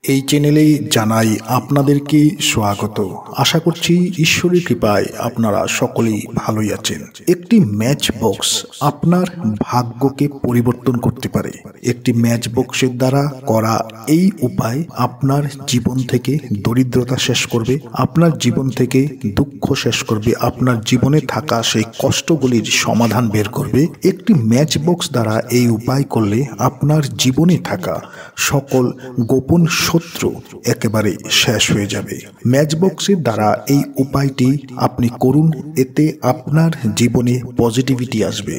এই চ্যানেলে জানাই আপনাদেরকে স্বাগত। আশা করছি ঈশ্বরের কৃপায় আপনারা সকলেই ভালোই আছেন। একটি ম্যাচ বক্স আপনার ভাগ্যকে পরিবর্তন করতে পারে। একটি ম্যাচ বক্সের দ্বারা করা এই উপায় আপনার জীবন থেকে দরিদ্রতা শেষ করবে, আপনার জীবন থেকে দুঃখ শেষ করবে, আপনার জীবনে থাকা সেই কষ্টগুলির সমাধান বের করবে। একটি ম্যাচ বক্স দ্বারা এই উপায় করলে আপনার জীবনে থাকা সকল গোপন শত্রু একেবারে শেষ হয়ে যাবে। ম্যাচবক্সের দ্বারা এই উপায়টি আপনি করুন, এতে আপনার জীবনে পজিটিভিটি আসবে।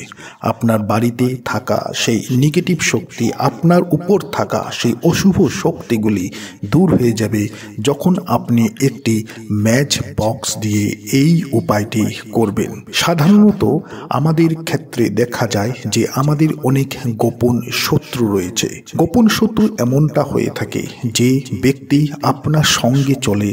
আপনার বাড়িতে থাকা সেই নেগেটিভ শক্তি, আপনার উপর থাকা সেই অশুভ শক্তিগুলি দূর হয়ে যাবে যখন আপনি একটি ম্যাচ বক্স দিয়ে এই উপায়টি করবেন। সাধারণত আমাদের ক্ষেত্রে দেখা যায় যে আমাদের অনেক গোপন শত্রু রয়েছে। গোপন শত্রু এমনটা হয়ে থাকে যে ব্যক্তি আপনার সঙ্গে চলে,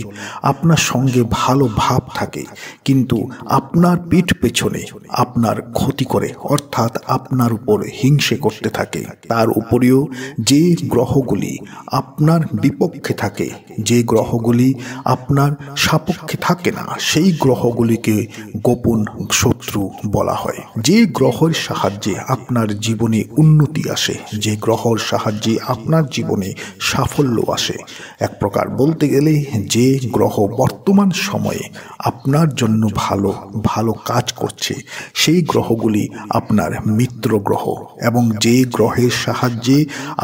আপনার সঙ্গে ভালো ভাব থাকে, কিন্তু আপনার পিঠ পেছনে আপনার ক্ষতি করে, অর্থাৎ আপনার উপর হিংসে করতে থাকে। তার উপরেও যে গ্রহগুলি আপনার বিপক্ষে থাকে, যে গ্রহগুলি আপনার সপক্ষে থাকে না, সেই গ্রহগুলিকে গোপন শত্রু বলা হয়। যে গ্রহের সাহায্যে আপনার জীবনে উন্নতি আসে, যে গ্রহের সাহায্যে আপনার জীবনে সাফল্য আসে, এক প্রকার বলতে গেলে যে গ্রহ বর্তমান সময়ে আপনার জন্য ভালো ভালো কাজ করছে, সেই গ্রহগুলি আপনার মিত্র গ্রহ। এবং যে গ্রহের সাহায্যে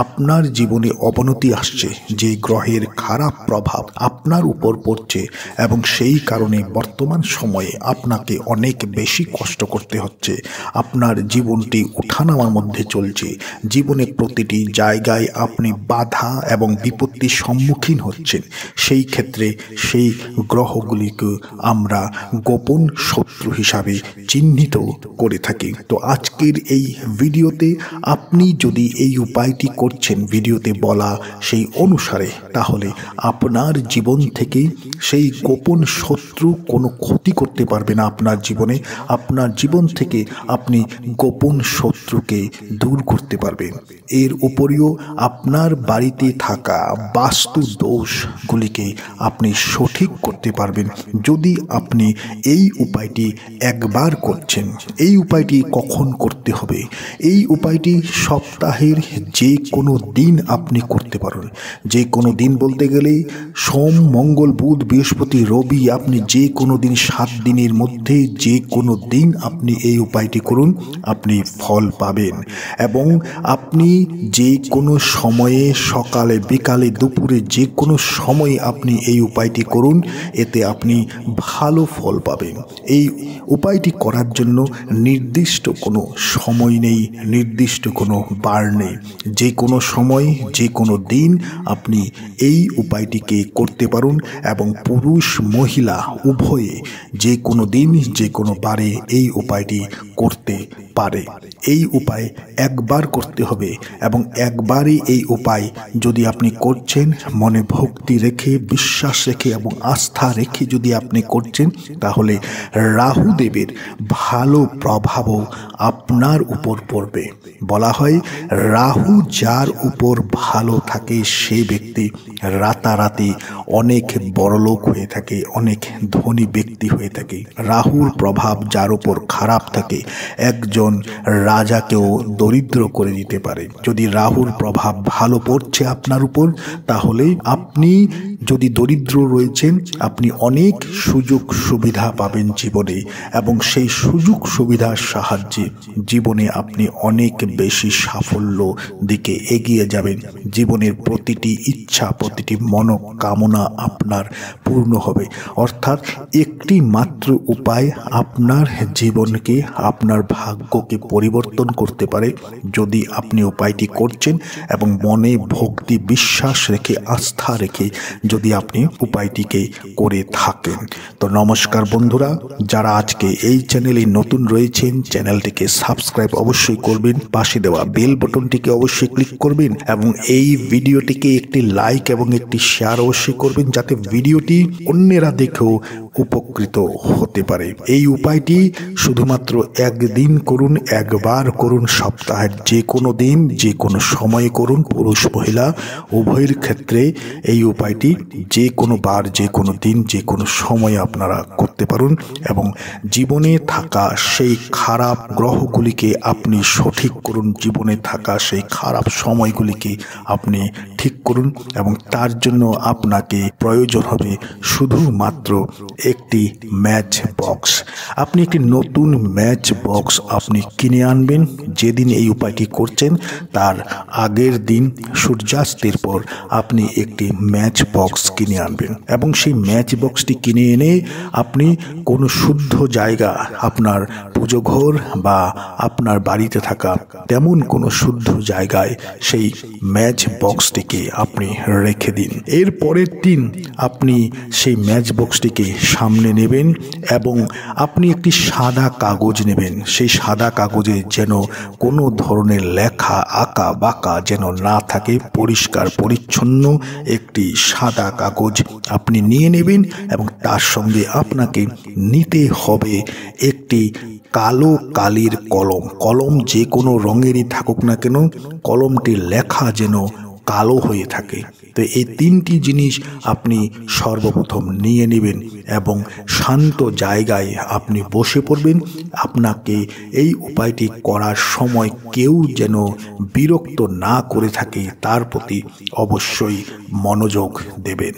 আপনার জীবনে অবনতি আসছে, যে গ্রহের খারাপ প্রভাব আপনার উপর পড়ছে এবং সেই কারণে বর্তমান সময়ে আপনাকে অনেক বেশি কষ্ট করতে হচ্ছে, আপনার জীবনটি উঠানামার মধ্যে চলছে, জীবনে প্রতিটি জায়গায় আপনি বাধা এবং বিপত্তির সম্মুখীন হচ্ছেন, সেই ক্ষেত্রে সেই গ্রহগুলিকে আমরা গোপন শত্রু হিসাবে চিহ্নিত করে থাকি। তো আজকের এই ভিডিওতে আপনি যদি এই উপায়টি করছেন ভিডিওতে বলা সেই অনুসারে, তাহলে আপনার জীবন থেকে সেই গোপন শত্রু কোনো ক্ষতি করতে পারবে না। আপনার জীবনে, আপনার জীবন থেকে আপনি গোপন শত্রুকে দূর করতে পারবেন। এর উপরেও আপনার বাড়িতে থাকা বাস্তু দোষগুলিকে আপনি সঠিক করতে পারবেন যদি আপনি এই উপায়টি একবার করছেন। এই উপায়টি কখন করতে হবে? এই উপায়টি সপ্তাহের যে কোনো দিন আপনি করতে পারেন। যে কোনো দিন বলতে গেলে সোম, মঙ্গল, বুধ, বৃহস্পতি, রবি, আপনি যে কোনো দিন 7 দিনের মধ্যে যে কোনো দিন আপনি এই উপায়টি করুন, আপনি ফল পাবেন। এবং আপনি যে কোনো সময়ে, সকালে, বিকালে, দুপুরে, যে কোনো সময়ে আপনি এই উপায়টি করুন, এতে আপনি ভালো ফল পাবেন। এই উপায়টি করার জন্য নির্দিষ্ট কোনো সময় নেই, নির্দিষ্ট কোনো বার নেই। যে কোনো সময়, যে কোনো দিন আপনি এই উপায়টিকে করতে পারুন এবং পুরুষ মহিলা উভয়ে যে কোনো দিন, যে কোনো বারে এই উপায়টি করতে পারে। এই উপায় একবার করতে হবে এবং একবারই এই উপায় যদি আপনি করছেন, মনে ভক্তি রেখে, বিশ্বাস রেখে এবং আস্থা রেখে যদি আপনি করছেন, তাহলে রাহুদেবের ভালো প্রভাবও আপনার উপর পড়বে। বলা হয় রাহু যার উপর ভালো থাকে সে ব্যক্তি রাতারাতি অনেক বড়লোক হয়ে থাকে, অনেক ধনী ব্যক্তি হয়ে থাকে। রাহুর প্রভাব যার উপর খারাপ থাকে একজন রাজাকেও দরিদ্র করে দিতে পারে। যদি রাহুর প্রভাব ভালো পড়ছে আপনার উপর, তাহলে আপনি যদি দরিদ্র রয়েছেন, আপনি অনেক সুযোগ সুবিধা পাবেন জীবনে এবং সেই সুযোগ সুবিধার সাহায্যে জীবনে আপনি অনেক বেশি সাফল্য দিকে এগিয়ে যাবেন। জীবনের প্রতিটি ইচ্ছা, প্রতিটি মনোকামনা আপনার পূর্ণ হবে। অর্থাৎ একটি মাত্র উপায় আপনার জীবনকে, আপনার ভাগ্যকে পরিবর্তন করতে পারে যদি আপনি উপায়টি করছেন এবং মনে ভক্তি, বিশ্বাস রেখে, আস্থা রেখে যদি আপনি উপায়টিকে করে থাকেন। তো নমস্কার বন্ধুরা, যারা আজকে এই চ্যানেলে নতুন রয়েছেন, চ্যানেলটিকে সাবস্ক্রাইব অবশ্যই করবেন, পাশে দেওয়া বেল বাটনটিকে অবশ্যই ক্লিক করবেন এবং এই ভিডিওটিকে একটি লাইক এবং একটি শেয়ার অবশ্যই করবেন, যাতে ভিডিওটি অন্যেরা দেখেও উপকৃত হতে পারে। এই উপায়টি শুধুমাত্র একদিন করুন, একবার করুন, সপ্তাহের যে কোনো দিন যে কোনো সময়ে করুন। পুরুষ মহিলা উভয়ের ক্ষেত্রে এই উপায়টি যে কোনো বার, যে কোনো দিন, যে কোনো সময়ে আপনারা করতে পারুন এবং জীবনে থাকা সেই খারাপ গ্রহগুলিকে আপনি সঠিক করুন, জীবনে থাকা সেই খারাপ সময়গুলিকে আপনি ঠিক করুন এবং তার জন্য আপনাকে প্রয়োজন হবে শুধুমাত্র একটি ম্যাচ বক্স। আপনি একটি নতুন ম্যাচ বক্স আপনি কিনে আনবেন। যেদিন এই উপায়টি করছেন তার আগের দিন সূর্যাস্তের পর আপনি একটি ম্যাচ বক্স কিনে আনবেন এবং সেই ম্যাচ বক্সটি কিনে এনে আপনি কোনো শুদ্ধ জায়গা, আপনার পুজো ঘর বা আপনার বাড়িতে থাকা তেমন কোনো শুদ্ধ জায়গায় সেই ম্যাচ বক্সটিকে আপনি রেখে দিন। এর পরের দিন আপনি সেই ম্যাচ বক্সটিকে সামনে নেবেন এবং আপনি একটি সাদা কাগজ নেবেন। সেই সাদা কাগজে যেন কোনো ধরনের লেখা, আঁকা বাঁকা যেন না থাকে, পরিষ্কার পরিচ্ছন্ন একটি সাদা কাগজ আপনি নিয়ে নেবেন এবং তার সঙ্গে আপনাকে নিতে হবে একটি কালো কালির কলম। কলম যে কোনো রঙেরই থাকুক না কেন, কলমটির লেখা যেন কালো হয়ে থাকে। তো এই তিনটি জিনিস আপনি সর্বপ্রথম নিয়ে নেবেন এবং শান্ত জায়গায় আপনি বসে পড়বেন। আপনাকে এই উপায়টি করার সময় কেউ যেন বিরক্ত না করে থাকে তার প্রতি অবশ্যই মনোযোগ দেবেন।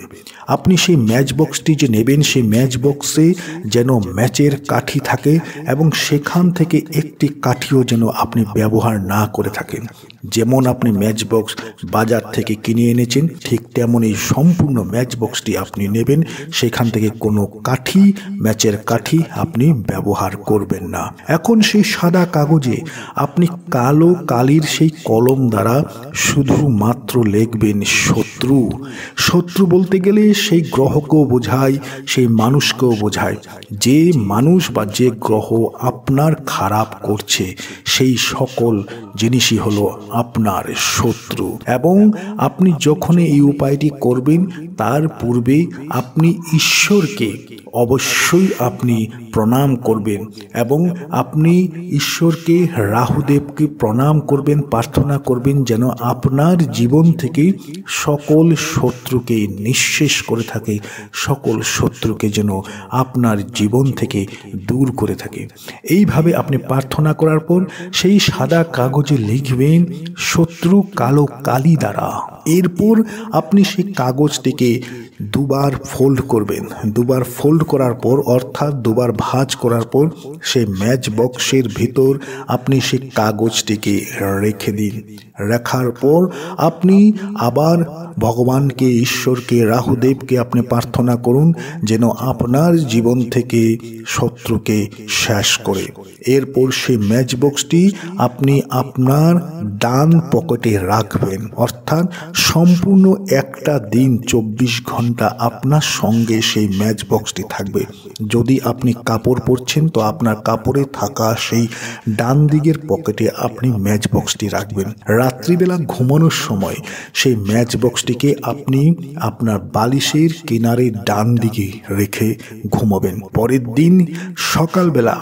আপনি সেই ম্যাচ বক্সটি যে নেবেন, সেই ম্যাচ বক্সে যেন ম্যাচের কাঠি থাকে এবং সেখান থেকে একটি কাঠিও যেন আপনি ব্যবহার না করে থাকেন। যেমন আপনি ম্যাচ বক্স বাজার থেকে কিনে এনেছেন, ঠিক তেমনই সম্পূর্ণ ম্যাচ বক্সটি আপনি নেবেন। সেখান থেকে কোনো কাঠি, ম্যাচের কাঠি আপনি ব্যবহার করবেন না। এখন সেই সাদা কাগজে আপনি কালো কালির সেই কলম দ্বারা শুধুমাত্র লিখবেন শত্রু। শত্রু বলতে গেলে সেই গ্রহকেও বোঝায়, সেই মানুষকেও বোঝায়। যে মানুষ বা যে গ্রহ আপনার খারাপ করছে সেই সকল জিনিসই হলো আপনার শত্রু। এবং আপনি যখন এই উপায়টি করবেন তার পূর্বে আপনি ঈশ্বরকে অবশ্যই আপনি প্রণাম করবেন এবং আপনি ঈশ্বরকে, রাহুদেবকে প্রণাম করবেন, প্রার্থনা করবেন যেন আপনার জীবন থেকে সকল শত্রুকে নিঃশেষ করে থাকে, সকল শত্রুকে যেন আপনার জীবন থেকে দূর করে থাকে। এইভাবে আপনি প্রার্থনা করার পর সেই সাদা কাগজে লিখবেন শত্রু কালো কালি দ্বারা। এরপর আপনি সেই কাগজটিকে দুবার ফোল্ড করবেন। দুবার ফোল্ড করার পর, অর্থাৎ দুবার ভাঁজ করার পর সেই ম্যাচ বক্সের ভিতর আপনি সেই কাগজটিকে রেখে দিন। রাখার পর আপনি আবার ভগবানকে, ঈশ্বরকে, রাহুদেবকে আপনি প্রার্থনা করুন যেন আপনার জীবন থেকে শত্রুকে শেষ করে। এরপর সেই ম্যাচ বক্সটি আপনি আপনার ডান পকেটে রাখবেন, অর্থাৎ সম্পূর্ণ একটা দিন 24 ঘন্টা আপনার সঙ্গে সেই ম্যাচ বক্সটি থাকবে। যদি আপনি কাপড় পরছেন তো আপনার কাপড়ে থাকা সেই ডান দিকের পকেটে আপনি ম্যাচ বক্সটি রাখবেন। রাত্রিবেলা ঘুমানোর সময় সেই ম্যাচ বক্সটিকে আপনি আপনার বালিশের কিনারে ডান দিকে রেখে ঘুমাবেন। পরের দিন সকালবেলা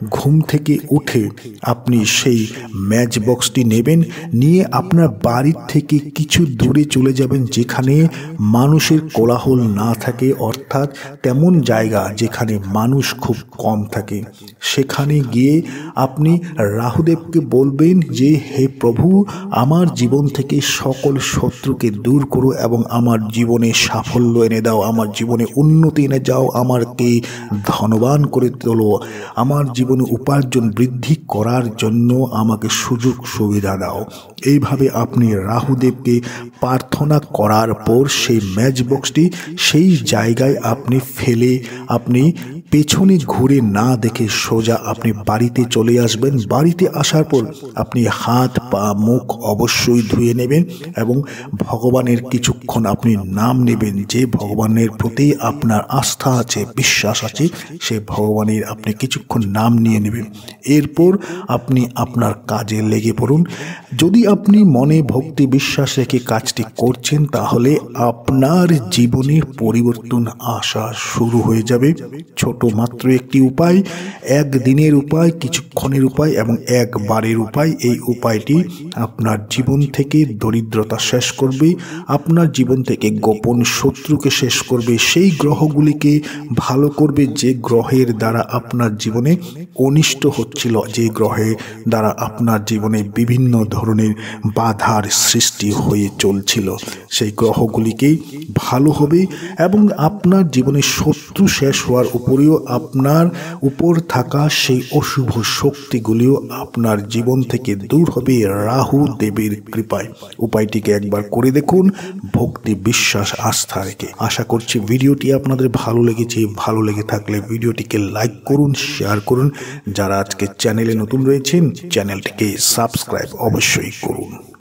ঘুম থেকে উঠে আপনি সেই ম্যাচ বক্সটি নেবেন, নিয়ে আপনার বাড়ির থেকে কিছু দূরে চলে যাবেন যেখানে মানুষের কোলাহল না থাকে, অর্থাৎ তেমন জায়গা যেখানে মানুষ খুব কম থাকে। সেখানে গিয়ে আপনি রাহুদেবকে বলবেন যে হে প্রভু, আমার জীবন থেকে সকল শত্রুকে দূর করো এবং আমার জীবনে সাফল্য এনে দাও, আমার জীবনে উন্নতি এনে যাও, আমাকে ধনবান করে তোলো, আমার জীবনে উপার্জন বৃদ্ধি করার জন্য আমাকে সুযোগ সুবিধা দাও। এইভাবে আপনি রাহুদেবকে প্রার্থনা করার পর সেই ম্যাচ বক্সটি সেই জায়গায় আপনি ফেলে আপনি পেছনে ঘুরে না দেখে সোজা আপনি বাড়িতে চলে আসবেন। বাড়িতে আসার পর আপনি হাত পা মুখ অবশ্যই ধুয়ে নেবেন এবং ভগবানের কিছুক্ষণ আপনি নাম নেবেন। যে ভগবানের প্রতি আপনার আস্থা আছে, বিশ্বাস আছে, সে ভগবানের আপনি কিছুক্ষণ নাম নিয়ে নেবেন। এরপর আপনি আপনার কাজে লেগে পড়ুন। যদি আপনি মনে ভক্তি বিশ্বাস রেখে কাজটি করছেন তাহলে আপনার জীবনে পরিবর্তন আসা শুরু হয়ে যাবে। ছোট মাত্র একটি উপায়, একদিনের উপায়, কিছুক্ষণের উপায় এবং একবারের উপায়। এই উপায়টি আপনার জীবন থেকে দরিদ্রতা শেষ করবে, আপনার জীবন থেকে গোপন শত্রুকে শেষ করবে, সেই গ্রহগুলিকে ভালো করবে যে গ্রহের দ্বারা আপনার জীবনে অনিষ্ট হচ্ছিল, যে গ্রহে দ্বারা আপনার জীবনে বিভিন্ন ধরনের বাধার সৃষ্টি হয়ে চলছিল, সেই গ্রহগুলিকেই ভালো হবে এবং আপনার জীবনে শত্রু শেষ হওয়ার উপরেও আপনার উপর থাকা সেই অশুভ শক্তিগুলিও আপনার জীবন থেকে দূর হবে রাহু দেবের কৃপায়। উপায়টিকে একবার করে দেখুন ভক্তি বিশ্বাস আস্থা রেখে। আশা করছি ভিডিওটি আপনাদের ভালো লেগেছে। ভালো লেগে থাকলে ভিডিওটিকে লাইক করুন, শেয়ার করুন। যারা আজকে চ্যানেলে নতুন রয়েছেন চ্যানেলটিকে সাবস্ক্রাইব অবশ্যই করুন।